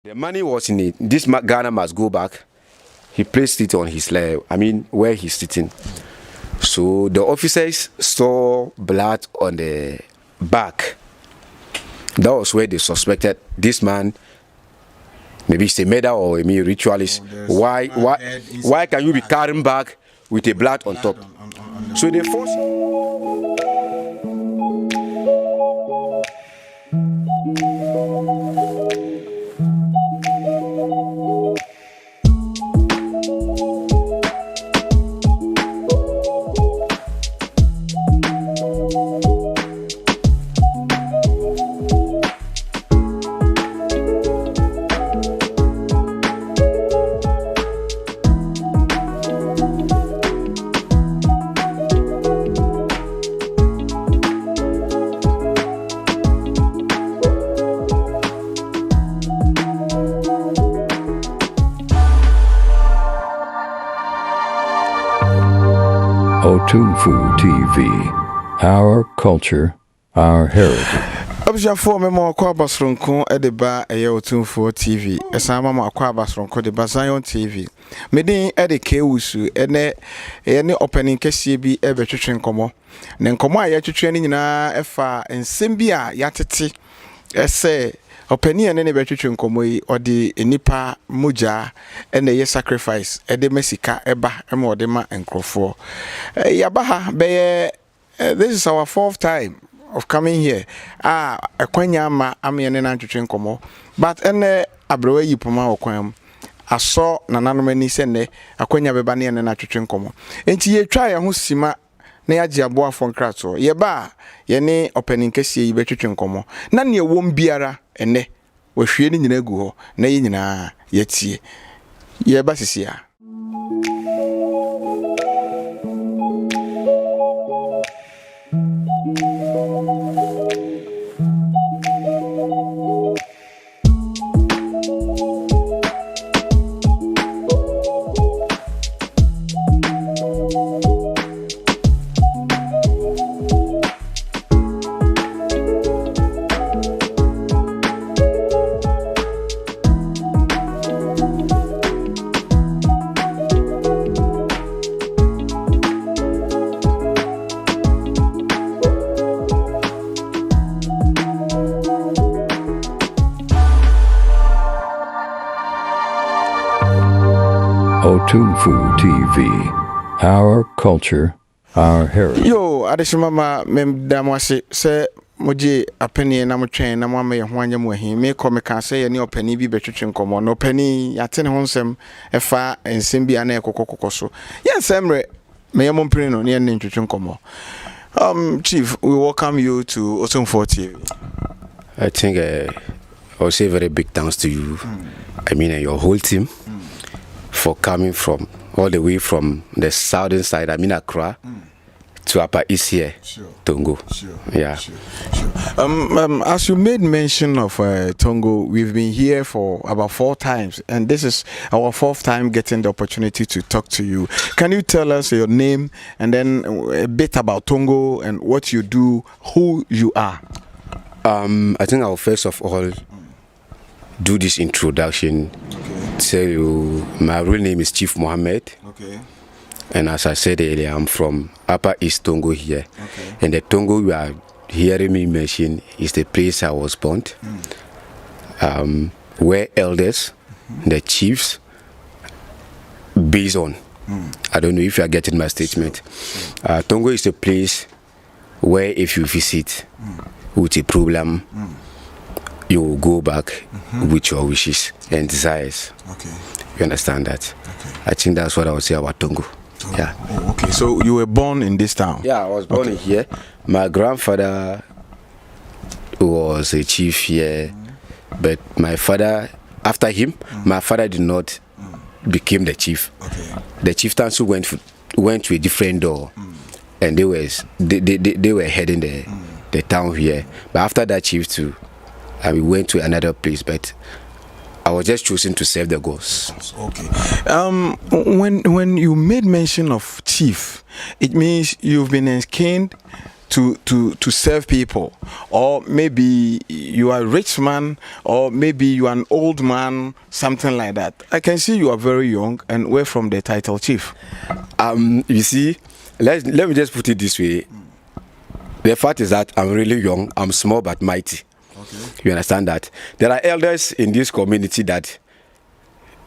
The money was in it. This Ghana must go back. He placed it on his leg. I mean, where he's sitting. So the officers saw blood on the back. That was where they suspected this man. Maybe it's a murder or a ritualist. Why can you be carrying back with a blood on top? So they forced. Untold TV, our culture, our heritage. Agyapong memo akwa basronko edeba Untold TV. Esama ma akwa basronko de Ziontv. Medin ede kewusu ene opening kese bi ebetwetwe nkomo. Ne nkomo a yetwetwe ni nyina efa ensem bi a yatete ese openi ene ne betwetwe nkomo yi odi enipa moja ene ye sacrifice ede mesika eba ema ode ma enkrofo. Yabaha beye this is our fourth time of coming here. Akwanya ma amene na ntwetwe nkomo. But ene abrewa yipoma okwam. Aso nananomani se ne akwanya beba ne ene na ntwetwe nkomo. Enti ye twa ye ho sima na ya Agyapong afon krato. Ye ba ye ne opening kese yi betwetwe nkomo. Na ne wom biara ene wahwie ni nyina gu ho na ye nyina yetie. Ye ba sisia. Untold TV, our culture, our heritage. Yo, adeshimama memdamwase se moje apeni na motwen na mama ye ho anyam ahi me ko me kan se ye ne opani bi betwetwe nkomo no opani yate ne ho nsem efa ensem bi ana ekokokoko so ye nsemre me ye mompere no ne ntwetwe nkomo. Chief, we welcome you to Untold TV. I think I'll say very big thanks to you. I mean, and your whole team for coming from all the way from the southern side, I mean Accra, to Upper East here, Tongo. Yeah. As you made mention of Tongo, we've been here for about 4 times, and this is our 4th time getting the opportunity to talk to you. Can you tell us your name and then a bit about Tongo and what you do, who you are? I think I'll first of all do this introduction. Tell you my real name is Chief Mohammed. Okay. And as I said earlier, I'm from Upper East Tongo here. Okay. And the Tongo you are hearing me mention is the place I was born. Where elders, the chiefs, based on. I don't know if you are getting my statement. Tongo is a place where if you visit with a problem, you will go back with your wishes and desires. Okay. You understand that? Okay. I think that's what I would say about Tongo. Yeah. Oh, okay. So you were born in this town? Yeah, I was born here. My grandfather was a chief here, but my father, after him, my father did not become the chief. Okay. The chieftains who went to a different door, and they were heading the town here. But after that chief too, we went to another place, but I was just choosing to serve the gods. Okay. When you made mention of chief, it means you've been enskinned to serve people, or maybe you are a rich man, or maybe you are an old man, something like that. I can see you are very young, and we're from the title chief. You see, let me just put it this way. The fact is that I'm really young, I'm small but mighty. Okay. You understand that? There are elders in this community that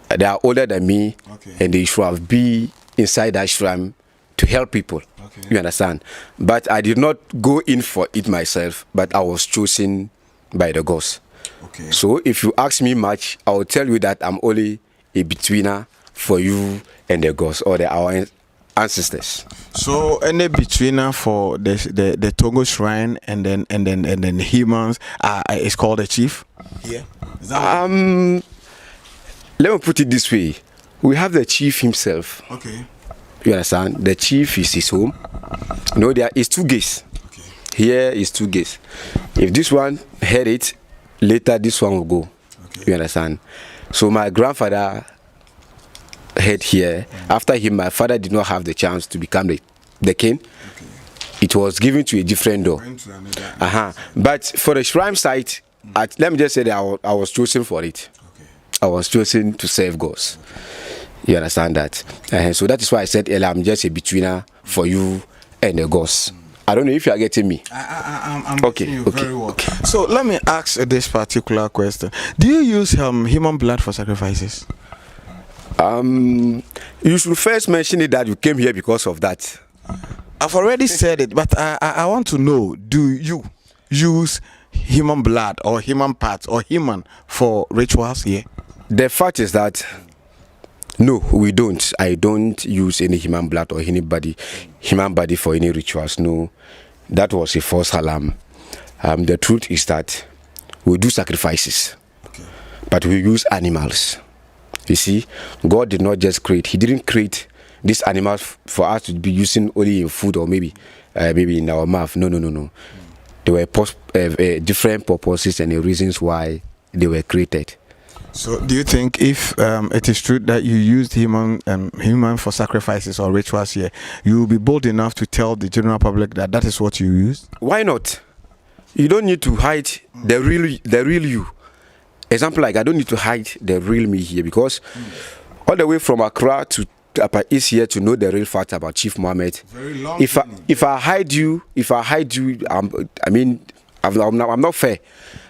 they are older than me, okay, and they should have been inside that shrine to help people. Okay. You understand? But I did not go in for it myself, but I was chosen by the gods. Okay. So if you ask me much, I will tell you that I'm only a betweener for you and the gods, or our ancestors. So any betweener for the Togo shrine and then humans is called a chief? Yeah. Is that let me put it this way. We have the chief himself. Okay. You understand? The chief is his home. No, there is 2 gates. Okay. Here is 2 gates. If this one heard it, later this one will go. Okay. You understand? So my grandfather head here. After him, my father did not have the chance to become the king. Okay. It was given to a different door. But for the shrine site, let me just say that I was chosen for it. Okay. I was chosen to serve gods. Okay. You understand that? So that is why I said earlier, I'm just a betweener for you and the gods. I don't know if you are getting me. I'm okay, getting you very well. Okay. So let me ask this particular question. Do you use human blood for sacrifices? You should first mention it that you came here because of that. I've already said it, but I want to know, do you use human blood or human parts or human for rituals here? The fact is that no, we don't. I don't use any human blood or human body for any rituals. No, that was a false alarm. The truth is that we do sacrifices, okay, but we use animals. You see, God did not just create. He didn't create these animals for us to be using only in food or maybe in our mouth. No. There were different purposes and the reasons why they were created. So do you think if it is true that you used human for sacrifices or rituals here, you will be bold enough to tell the general public that that is what you used? Why not? You don't need to hide the real you. Example, like I don't need to hide the real me here, because all the way from Accra to Upper East here to know the real fact about Chief Mohammed. If I hide you, I'm not fair.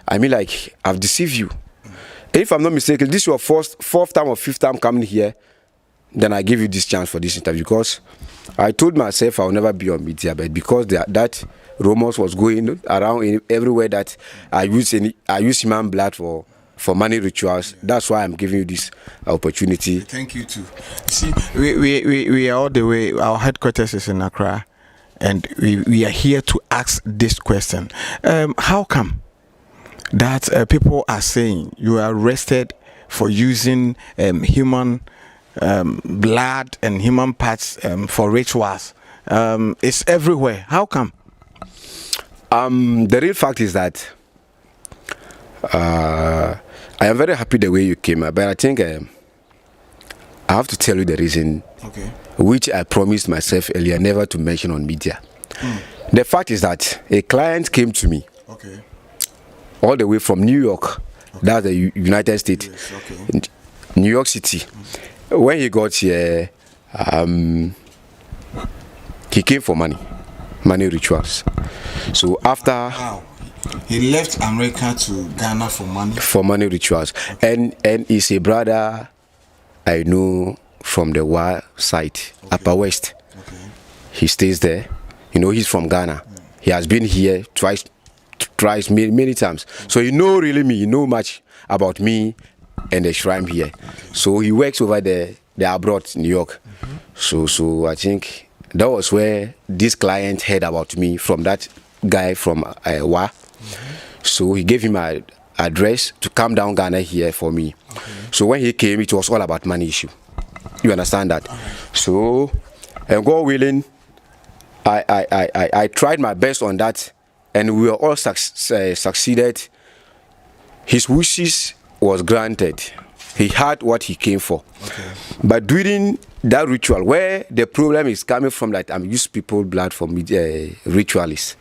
I mean, like, I've deceived you. If I'm not mistaken, this is your fourth time or fifth time coming here, then I give you this chance for this interview, because I told myself I will never be on media, but because that rumors was going around everywhere that I use human blood for money rituals. That's why I'm giving you this opportunity. Thank you too. See, we are all the way. Our headquarters is in Accra, and we are here to ask this question: how come that people are saying you are arrested for using human blood and human parts for rituals? It's everywhere. How come? The real fact is that I am very happy the way you came up, but I think I have to tell you the reason, okay, which I promised myself earlier never to mention on media. The fact is that a client came to me, okay, all the way from New York, okay, that's the United States, yes, okay, New York City. When he got here, he came for money rituals. So after... Wow. He left America to Ghana for money? For money rituals. Okay. And he's a brother I know from the Wa side, okay, Upper West. Okay. He stays there. You know, he's from Ghana. Yeah. He has been here twice many times. Okay. So he know really me. He know much about me and the shrine here. Okay. So he works over there abroad, New York. Mm-hmm. So I think that was where this client heard about me from that guy from Wa. Mm-hmm. So he gave him my address to come down Ghana here for me. Okay. So when he came, it was all about money issue. You understand that? Okay. So, and God willing, I tried my best on that, and we were all succeeded. His wishes was granted. He had what he came for. Okay. But during that ritual, where the problem is coming from, that I'm used people blood for ritualists.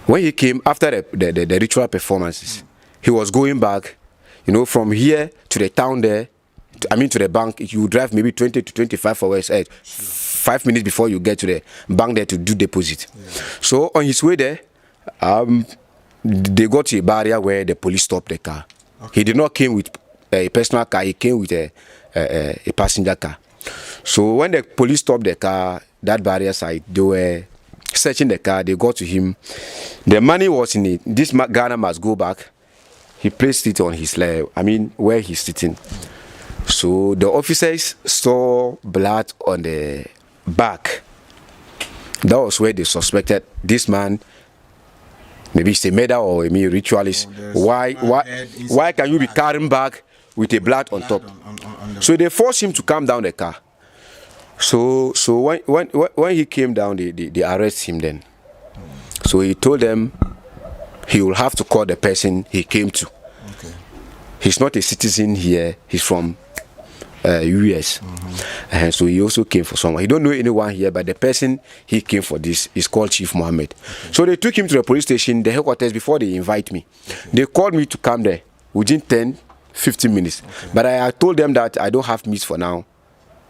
When he came after the ritual performances, he was going back, you know, from here to the town there, to the bank. You drive maybe 20 to 25 hours, 5 minutes before you get to the bank there to do deposit. So on his way there, they got to a barrier where the police stopped the car. He did not came with a personal car, he came with a passenger car. So when the police stopped the car, that barrier side, they were searching the car, they got to him. The money was in it. This Ghana must go back. He placed it on his leg, where he's sitting. So the officers saw blood on the back. That was where they suspected this man. Maybe it's a murder or a ritualist. Why can you be carrying back with a blood on top? So they forced him to come down the car. So when he came down, they arrested him then. So he told them he will have to call the person he came to. Okay. He's not a citizen here. He's from US. And so he also came for someone. He don't know anyone here, but the person he came for this is called Chief Mohammed. Okay. So they took him to the police station, the headquarters, before they invite me. Okay. They called me to come there within 10-15 minutes. Okay. But I told them that I don't have meat for now.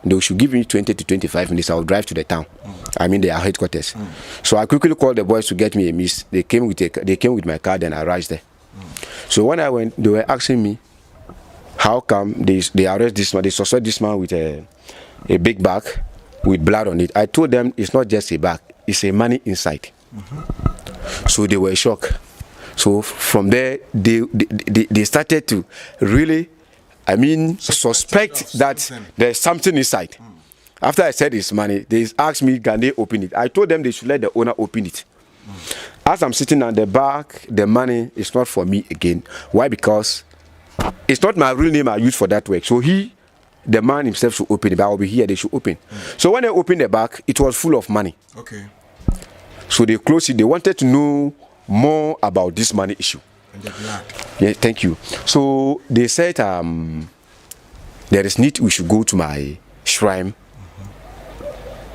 They should give me 20 to 25 minutes. I'll drive to the town. Their headquarters. So I quickly called the boys to get me a miss. They came with my car, then I arrived there. So when I went, they were asking me, how come they arrest this man? They suspect this man with a big bag with blood on it. I told them it's not just a bag, it's a money inside. So they were shocked. So from there, they started to really, suspect that there's something inside. After I said it's money, they asked me, can they open it? I told them they should let the owner open it. As I'm sitting on the back, the money is not for me again. Why? Because it's not my real name I use for that work. So the man himself should open it, but I'll be here, they should open. So when they opened the bag, it was full of money. Okay. So they closed it. They wanted to know more about this money issue. And the blood. Yeah, thank you. So they said there is need we should go to my shrine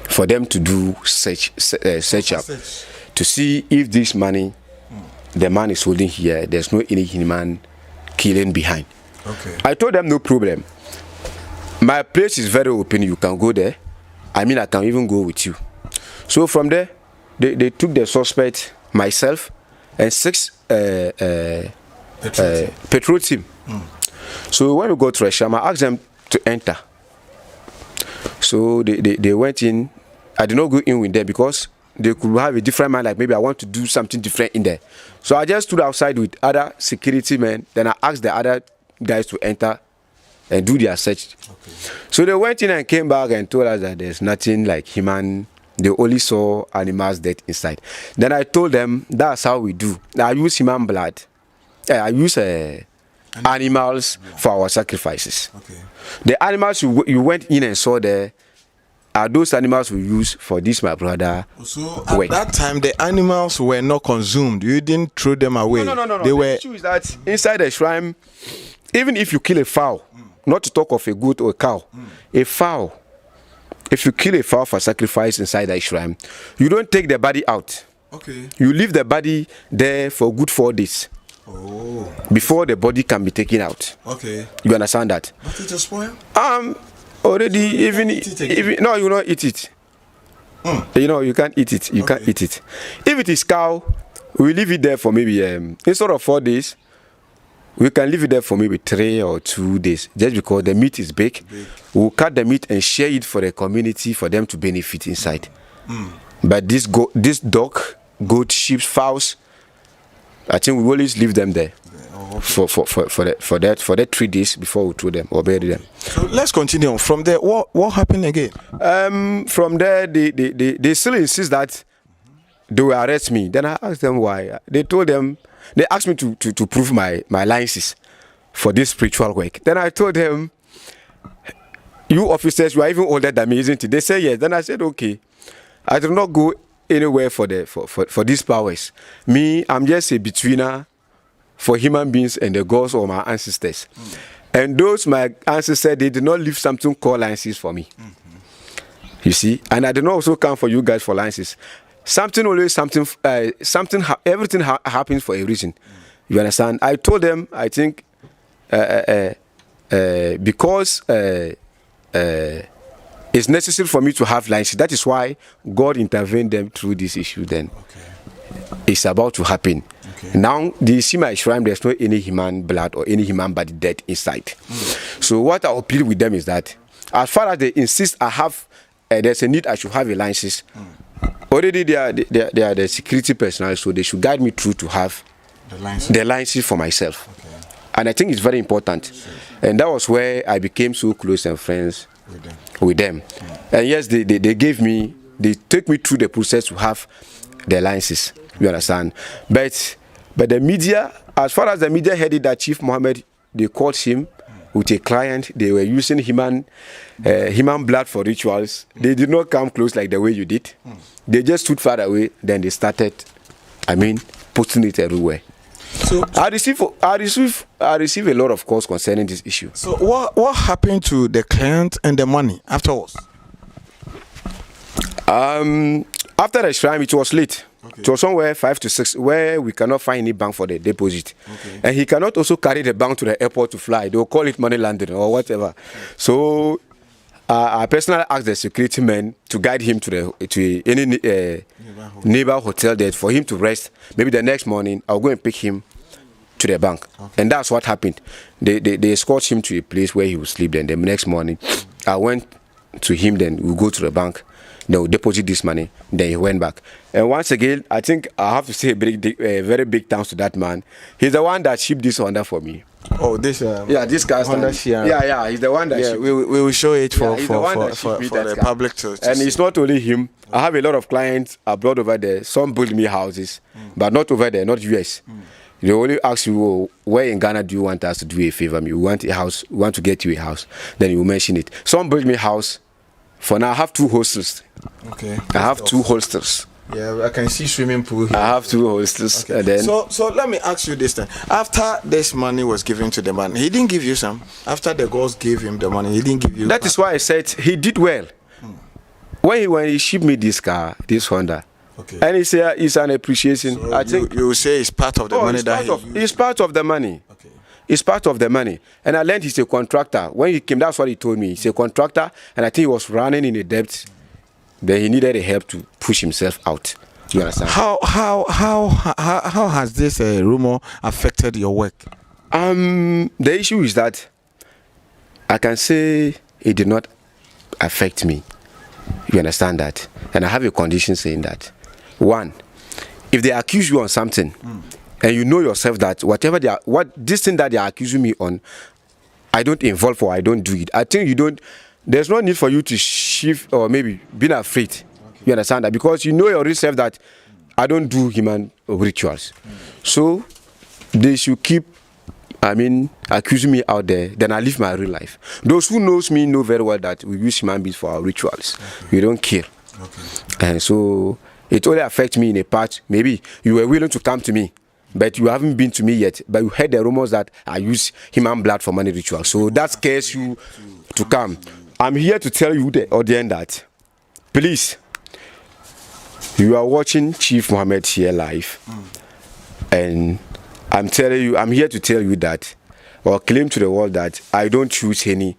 for them to do search up to see if this money the man is holding here, there's no any human killing behind. Okay. I told them no problem. My place is very open. You can go there. I can even go with you. So from there, they took the suspect, myself, and 6 patrol team. So when we got to Resham, I asked them to enter. So they went in. I did not go in with them because they could have a different mind, like maybe I want to do something different in there. So I just stood outside with other security men. Then I asked the other guys to enter and do their search. Okay. So they went in and came back and told us that there's nothing like human. They only saw animals dead inside. Then I told them that's how we do. I use human blood. I use animals for our sacrifices. Okay. The animals you went in and saw there are those animals we use for this, my brother. So at that time, the animals were not consumed. You didn't throw them away. No. The issue is that inside the shrine, even if you kill a fowl, not to talk of a goat or a cow, a fowl, if you kill a fowl for sacrifice inside the shrine, you don't take the body out. Okay. You leave the body there for good 4 days. Oh. Before the body can be taken out. Okay. You understand that? But it will spoil? Already, so even no, you don't eat it. You can't eat it. You can't eat it. If it is cow, we leave it there for maybe instead of 4 days, we can leave it there for maybe 3 or 2 days. Just because the meat is big, we'll cut the meat and share it for the community for them to benefit inside. But this dog, goat, sheep, fowls, I think we always leave them there. For that 3 days before we throw them or bury them. So let's continue on. From there, what happened again? From there, they still insist that they will arrest me. Then I asked them why. They asked me to prove my licenses for this spiritual work. Then I told them, you officers, you are even older than me, isn't it? They said yes. Then I said, okay. I do not go anywhere for these powers. Me, I'm just a betweener for human beings and the gods or my ancestors. And those my ancestors, they did not leave something called licenses for me. You see? And I did not also come for you guys for licenses. everything happens for a reason. You understand? I told them, I think, because it's necessary for me to have lines. That is why God intervened them through this issue. Then it's about to happen. Now they see my shrine. There's no any human blood or any human body dead inside. So what I appeal with them is that, as far as they insist, I have there's a need I should have a license. Already they are the security personnel, so they should guide me through to have the license for myself. And I think it's very important. And that was where I became so close and friends with them. And yes, they take me through the process to have the licenses. You understand? But the media, as far as the media heard it, that Chief Mohammed, they called him with a client. They were using human blood for rituals. They did not come close like the way you did. They just stood far away. Then they started, posting it everywhere. So I receive a lot of calls concerning this issue. So what happened to the client and the money afterwards? After the shrine, it was late. It was somewhere 5 to 6, where we cannot find any bank for the deposit. And he cannot also carry the bank to the airport to fly. They will call it money laundering or whatever. So I personally asked the security men to guide him to any neighbor hotel there for him to rest. Maybe the next morning I'll go and pick him to the bank. And that's what happened. They escorted him to a place where he would sleep. Then the next morning I went to him. Then we go to the bank. They will deposit this money. Then he went back. And once again, I think I have to say a very big thanks to that man. He's the one that shipped this Honda for me. Oh, this this guy Honda. Yeah, he's the one that shipped. We will show it for the public to and see. it's not only him. I have a lot of clients abroad over there. Some build me houses, but not over there, not US. They only ask you, oh, where in Ghana do you want us to do a favor? We want a house. We want to get you a house. Then you mention it. Some build me house. For now, I have 2 hostels. I have 2 hostels. Yeah, I can see swimming pool here. I have 2 hostels. And then so let me ask you this then. After this money was given to the man, he didn't give you some. After the girls gave him the money, he didn't give you. That is why I said he did well. When he shipped me this car, this Honda, and it's an appreciation. So I think you say it's part of the money it's part of the money. It's part of the money. And I learned he's a contractor. When he came, that's what he told me. He's a contractor, and I think he was running in a debt. Then he needed a help to push himself out. You understand? How has this rumor affected your work? The issue is that I can say it did not affect me. You understand that? And I have a condition saying that. 1, if they accuse you on something, and you know yourself that this thing that they are accusing me on, I don't involve or I don't do it. I think there's no need for you to shift or maybe being afraid. You understand that? Because you know yourself that I don't do human rituals. So they should keep, accusing me out there, then I live my real life. Those who knows me know very well that we use human beings for our rituals. We don't kill. And so it only affects me in a part. Maybe you were willing to come to me, but you haven't been to me yet. But you heard the rumors that I use human blood for money rituals. So that scares you to come. I'm here to tell you, the audience, that please, you are watching Chief Mohammed here live. And I'm here to tell you that, or claim to the world that I don't choose any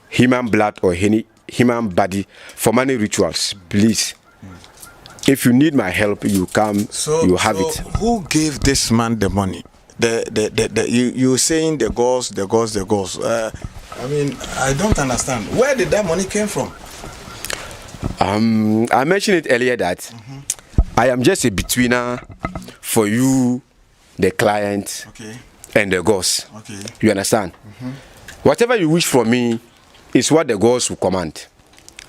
human blood or any human body for money rituals. Please. If you need my help, you come, you have it. Who gave this man the money? You were saying the girls. I don't understand. Where did that money came from? I mentioned it earlier that I am just a betweener for you, the client, and the girls. You understand? Whatever you wish from me is what the girls will command.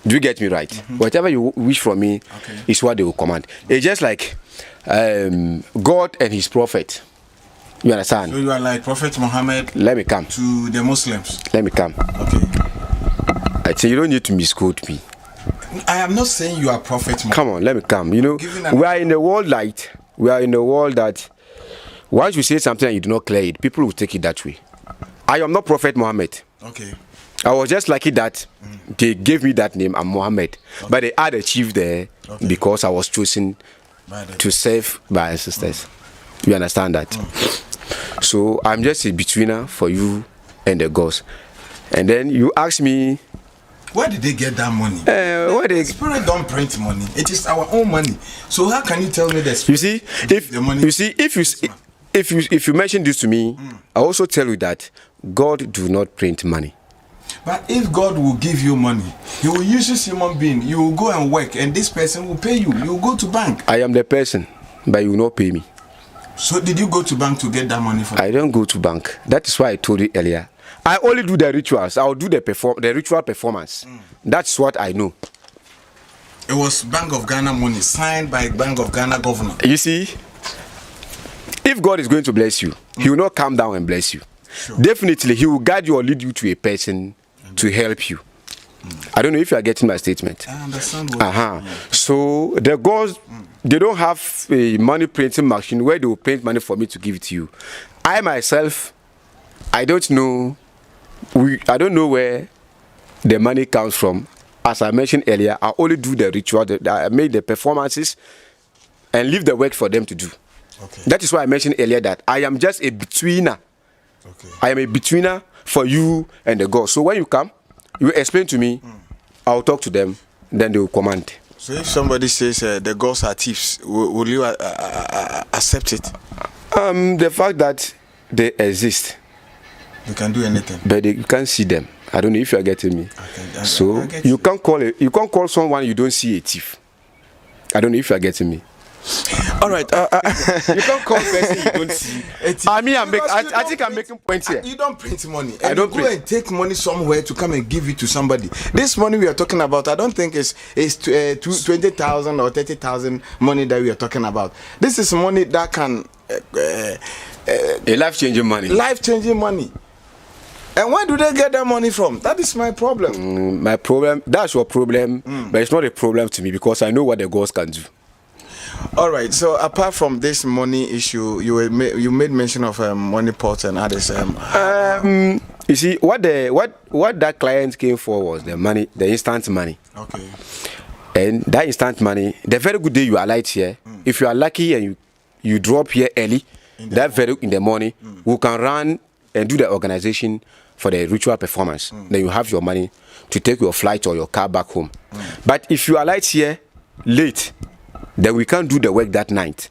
Do you get me right? Whatever you wish from me is what they will command. It's just like God and his prophet. You understand? So you are like Prophet Muhammad. Let me come. To the Muslims. Let me come. I say you don't need to misquote me. I am not saying you are Prophet Muhammad. Come on, let me come. You know, we are in the world that once you say something and you do not clear it, people will take it that way. I am not Prophet Muhammad. I was just lucky that they gave me that name. I'm Muhammad, but they add a chief there because I was chosen to serve my ancestors. You understand that? So I'm just a betweener for you and the gods. And then you ask me, where did they get that money? The spirit don't print money. It is our own money. So how can you tell me that? You see, if you mention this to me, I also tell you that God do not print money. But if God will give you money, He will use this human being. You will go and work, and this person will pay you. You will go to bank. I am the person, but you will not pay me. So did you go to bank to get that money from? I don't go to bank. That is why I told you earlier. I only do the rituals. I'll do the ritual performance. That's what I know. It was Bank of Ghana money signed by Bank of Ghana governor. You see, if God is going to bless you, He will not come down and bless you. Sure. Definitely, He will guide you or lead you to a person to help you. I don't know if you are getting my statement. I understand what So the gods, they don't have a money printing machine where they will print money for me to give it to you. I myself, I don't know where the money comes from. As I mentioned earlier, I only do the ritual, I make the performances and leave the work for them to do. Okay. That is why I mentioned earlier that I am just a betweener. Okay. I am a betweener for you and the God. So when you come, you explain to me, I'll talk to them, then they will command. So if somebody says the gods are thieves, will you accept it? The fact that they exist, you can do anything, but you can't see them. I don't know if you are getting me. So you can't call someone you don't see a thief. I don't know if you are getting me. All right. You can't call person you don't see. I mean, I think I'm making points here. You don't print money. I don't go and take money somewhere to come and give it to somebody. This money we are talking about, I don't think is 20,000 or 30,000 money that we are talking about. This is money that can a life-changing money. Life-changing money. And where do they get that money from? That is my problem. My problem. That's your problem, but it's not a problem to me because I know what the gods can do. All right. So apart from this money issue, you made mention of money pots and others. You see, what that client came for was the money, the instant money. Okay. And that instant money, the very good day you are light here, if you are lucky and you drop here early, in the morning, we can run and do the organization for the ritual performance. Then you have your money to take your flight or your car back home. But if you are light here late, then we can't do the work that night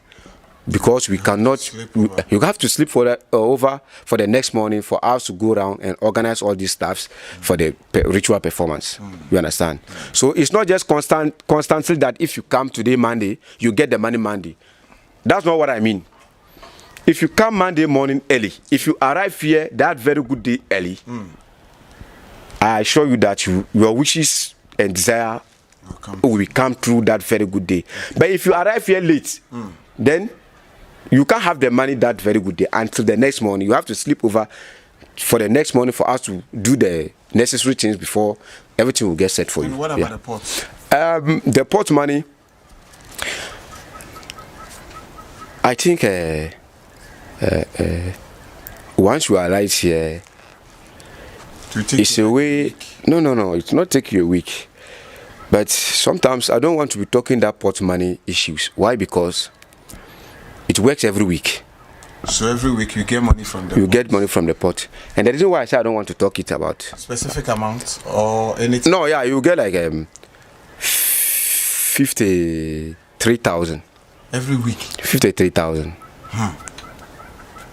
because we cannot. You have to sleep over for the next morning for us to go around and organize all these stuffs for the ritual performance. You understand? So it's not just constantly that if you come today Monday, you get the money Monday. That's not what I mean. If you come Monday morning early, if you arrive here that very good day early, I assure you that your wishes and desire will come through that very good day. But if you arrive here late, then you can't have the money that very good day until the next morning. You have to sleep over for the next morning for us to do the necessary things before everything will get set for you. And what about the pot? The pot money, I think once you arrive here, it's a way. No, it's not take you a week. But sometimes I don't want to be talking that pot money issues. Why? Because it works every week. So every week you get money from the pot? Get money from the pot. And the reason why I say I don't want to talk it about specific amount or anything? No, yeah, you get like 53,000 every week. 53,000.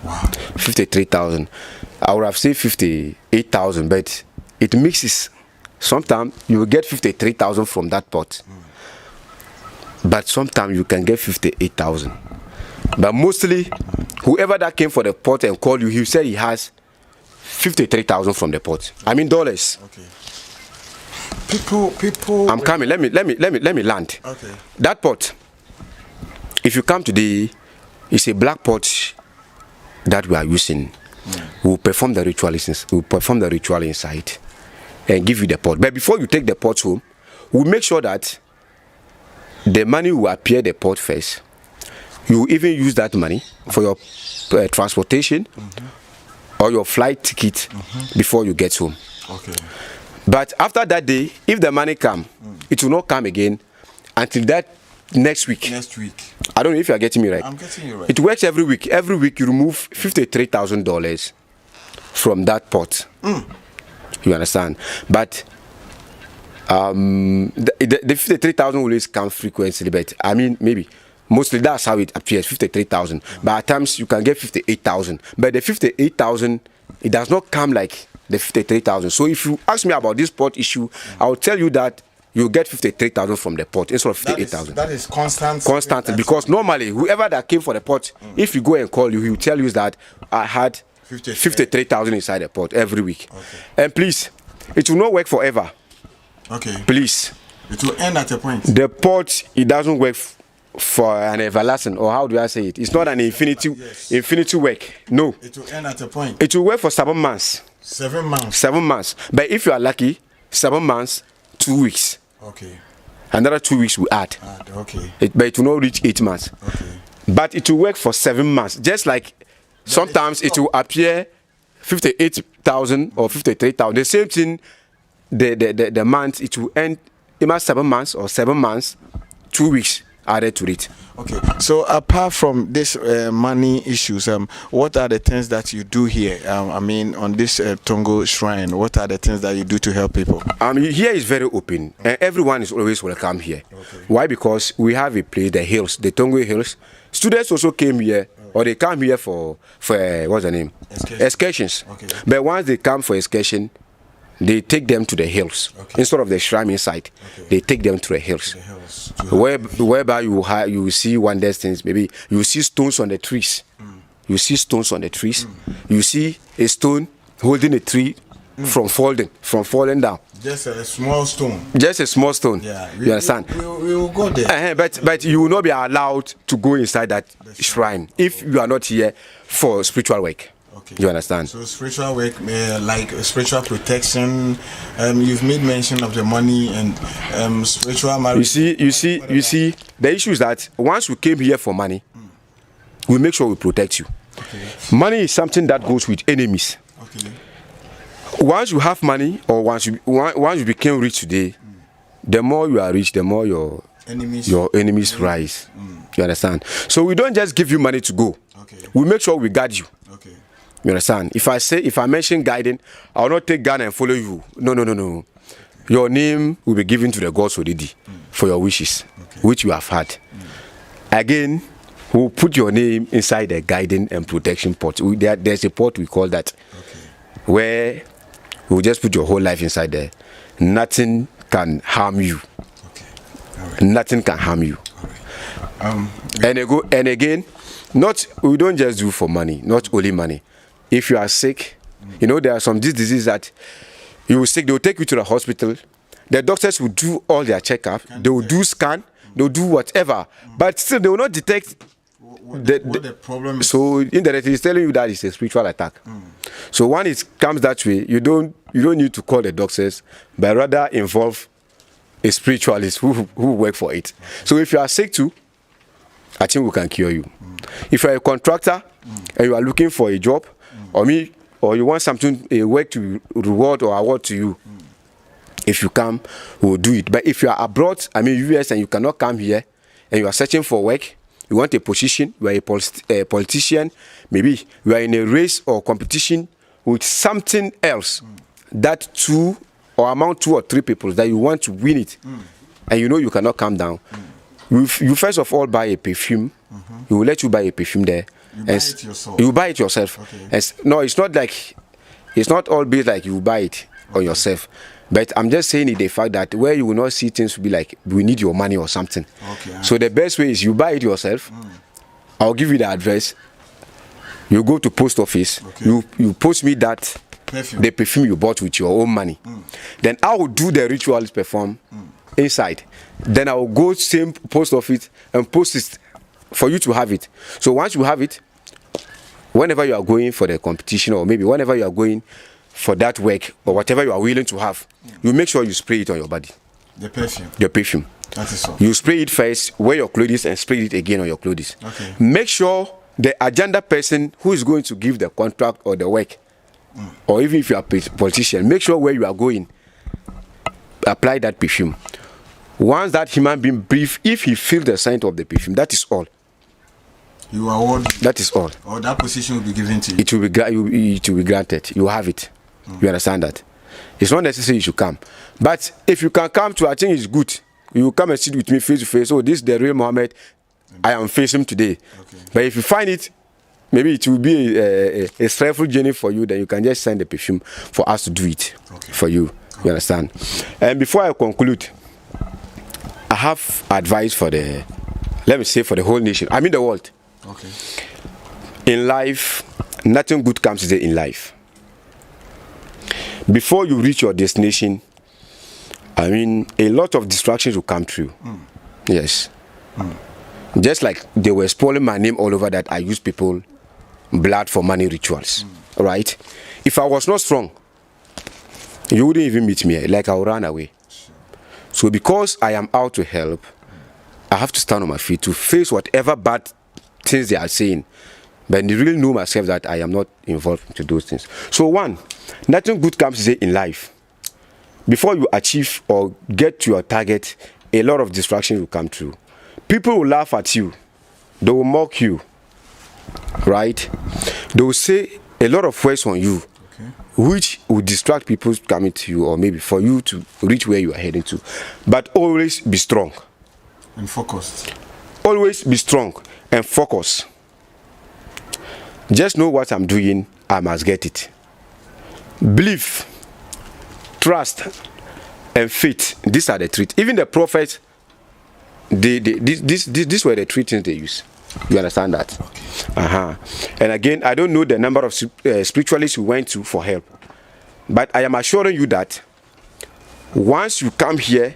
Wow. 53,000. I would have said 58,000, but it mixes. Sometimes you will get 53,000 from that pot, but sometimes you can get 58,000. But mostly, whoever that came for the pot and called you, he said he has 53,000 from the pot. I mean dollars. Okay. People. I'm coming. Let me land. Okay. That pot. If you come today, it's a black pot that we are using. We'll perform the ritual. We'll perform the ritual inside and give you the pot. But before you take the pot home, we'll make sure that the money will appear the pot first. You even use that money for your transportation or your flight ticket before you get home. Okay. But after that day, if the money come, it will not come again until that next week. Next week. I don't know if you are getting me right. I'm getting you right. It works every week. Every week you remove $53,000 from that pot. You understand? But the 53,000 always come frequently, but I mean maybe mostly that's how it appears, 53,000. But at times you can get 58,000. But the 58,000, it does not come like the 53,000. So if you ask me about this pot issue, I will tell you that you get 53,000 from the pot instead of 58,000. That is constant. Constantly, because normally whoever that came for the pot, if you go and call you, he will tell you that I had 53,000 inside the pot every week. Okay. And please, it will not work forever. Okay. Please. It will end at a point. The pot, it doesn't work for an everlasting, or how do I say it? It's not an infinity work. No. It will end at a point. It will work for 7 months. 7 months. 7 months. But if you are lucky, 7 months, 2 weeks. Okay. Another 2 weeks we add. Okay. But it will not reach 8 months. Okay. But it will work for 7 months. Just like sometimes it will appear 58,000 or 53,000. The same thing, the month, it will end either 7 months or 7 months, 2 weeks added to it. Okay. So apart from this money issues, what are the things that you do here? I mean, on this Tongo shrine, what are the things that you do to help people? Here is very open, and everyone is always welcome here. Okay. Why? Because we have a place, the hills, the Tongo hills. Students also came here, or they come here for what's the name? Excursions. Okay. But once they come for excursion, they take them to the hills. Okay. Instead of the shrine inside, they take them to the hills. Whereby you will see wonders things. Maybe you see stones on the trees. You see stones on the trees. You see a stone holding a tree from falling down. Just a small stone. Just a small stone. Yeah, you understand? We will go there. But you will not be allowed to go inside that shrine if you are not here for spiritual work. Okay. You understand? So spiritual work, like spiritual protection. You've made mention of the money and spiritual marriage. You see. The issue is that once you came here for money, we make sure we protect you. Okay. Money is something that goes with enemies. Okay. Once you have money, or once you became rich today, the more you are rich, the more your enemies rise. You understand? So we don't just give you money to go. Okay. We make sure we guard you. Okay. You understand? If I mention guiding, I will not take gun and follow you. No. Your name will be given to the gods already for your wishes, which you have had. Again, we'll put your name inside the guiding and protection pot. There's a pot we call that, where we'll just put your whole life inside there. Nothing can harm you. Okay. Right. Nothing can harm you. Right. And again, we don't just do for money, not only money. If you are sick, there are some diseases that you will sick, they will take you to the hospital. The doctors will do all their checkup. They will do scan. They will do whatever. But still, they will not detect what the problem is. So indirectly, it's telling you that it's a spiritual attack. So when it comes that way, you don't need to call the doctors, but rather involve a spiritualist who work for it. So if you are sick too, I think we can cure you. If you are a contractor and you are looking for a job, or you want something, a work to reward or award to you, if you come, we will do it. But if you are abroad, US, and you cannot come here, and you are searching for work, you want a position, you are a politician, maybe you are in a race or competition with something else, that 2 or among 2 or 3 people that you want to win it, and you cannot come down, you first of all buy a perfume. You will let you buy a perfume there. You buy it yourself. Okay. No, it's not always like you buy it on yourself. But I'm just saying the fact that where you will not see things will be like, we need your money or something. Okay. So the best way is you buy it yourself. I'll give you the address. You go to post office. Okay. You post me that the perfume you bought with your own money. Then I will do the rituals perform inside. Then I will go same post office and post it for you to have it. So once you have it, whenever you are going for the competition, or maybe whenever you are going for that work, or whatever you are willing to have, you make sure you spray it on your body. The perfume. That is all. You spray it first, wear your clothes, and spray it again on your clothes. Okay. Make sure the agenda person who is going to give the contract or the work, or even if you are a politician, make sure where you are going, apply that perfume. Once that human being breathe, if he feels the scent of the perfume, that is all. You are what? That is all. Or that position will be given to you. It will be granted. You have it. You understand that? It's not necessary you should come. But if you can come to, I think it's good. You come and sit with me face to face. Oh, this is the real Muhammad. I am facing today. Okay. But if you find it, maybe it will be a stressful journey for you. Then you can just send the perfume for us to do it for you. You understand? And before I conclude, I have advice for the, let me say, for the whole nation. I mean the world. Okay. In life, nothing good comes easy in life. Before you reach your destination, I mean, a lot of distractions will come through. Yes. Just like they were spoiling my name all over that I use people blood for money rituals. Right? If I was not strong, you wouldn't even meet me. Like I would run away. So because I am out to help, I have to stand on my feet to face whatever bad things they are saying. But I really know myself that I am not involved into those things. So one, nothing good comes easy in life. Before you achieve or get to your target, a lot of distractions will come through. People will laugh at you. They will mock you. Right? They will say a lot of words on you, which will distract people coming to you, or maybe for you to reach where you are heading to. But always be strong. And focused. Always be strong and focus. Just know what I'm doing, I must get it. Believe, trust, and faith. These are the three. Even the prophets, these were the three things they use. You understand that? Okay. And again, I don't know the number of spiritualists we went to for help. But I am assuring you that once you come here,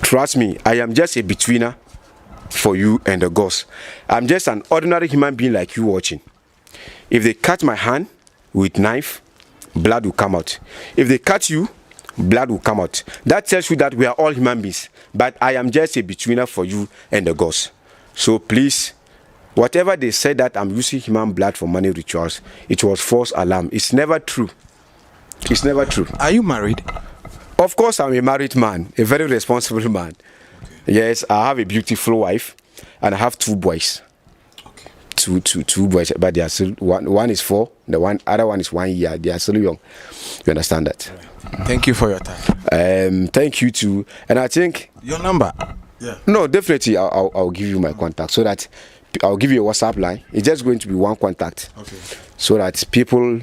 trust me, I am just a betweener for you and the gods. I'm just an ordinary human being like you watching. If they cut my hand with knife, blood will come out. If they cut you, blood will come out. That tells you that we are all human beings. But I am just a betweener for you and the gods. So please, whatever they said that I'm using human blood for money rituals, it was false alarm. It's never true. It's never true. Are you married? Of course, I'm a married man, a very responsible man. Okay. Yes, I have a beautiful wife, and I have two boys. Okay. Two boys, but they are still one is 4, the other one is 1 year. They are still young. You understand that? Right. Thank you for your time. Thank you too, and I think your number. Yeah. No, definitely, I'll give you my contact so that I'll give you a WhatsApp line. It's just going to be one contact. Okay. So that people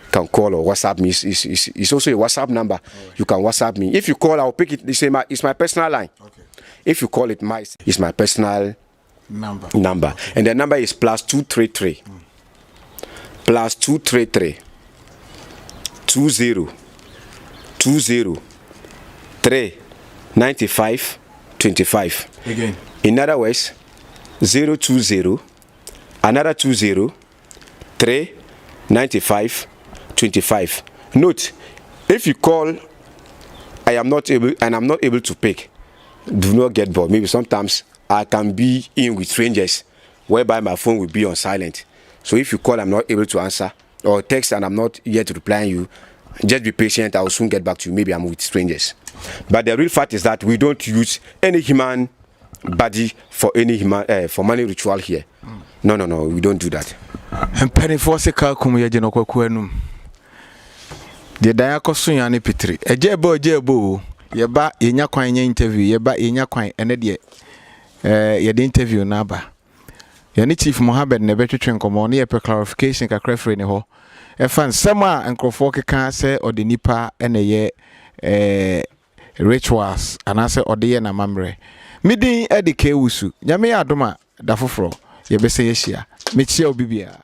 can call or WhatsApp me. It's also a WhatsApp number. Right. You can WhatsApp me. If you call, I'll pick it. It's my personal line. Okay. If you call it, it's my personal number. Okay. And the number is +233. +233 20 395 25. Again. In other words, 020 another 20 395 25. Note, if you call, I'm not able to pick, do not get bored. Maybe sometimes I can be in with strangers, whereby my phone will be on silent. So if you call, I'm not able to answer, or text and I'm not yet replying you, just be patient. I will soon get back to you. Maybe I'm with strangers. But the real fact is that we don't use any human body for any human for money ritual here. No, we don't do that. And penny for se ka kum ye jeno kwakuanum. De dan akoso yan ne pitri. Ejebo ye ba yenya kwan nya interview, ye ba yenya kwan ene de ye de interview na ba. Ye ne Chief Mohammed ne betwetwe nkomo ne ye pe clarification kakra free ne ho. E fan sama enkrofo keka se ode nipa ene ye rituals anase ode ye na mamre. Midin edike wusu. Nyame ya adoma da foforo ye be se ye hia. Me chia obibia.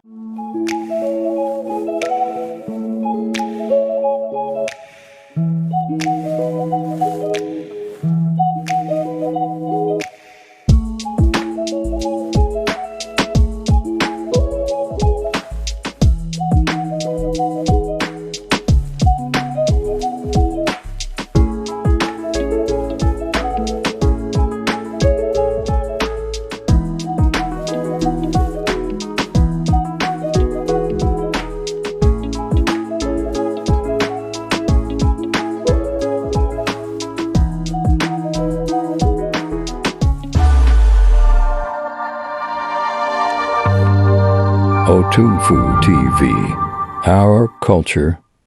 Otumfu TV. Our culture,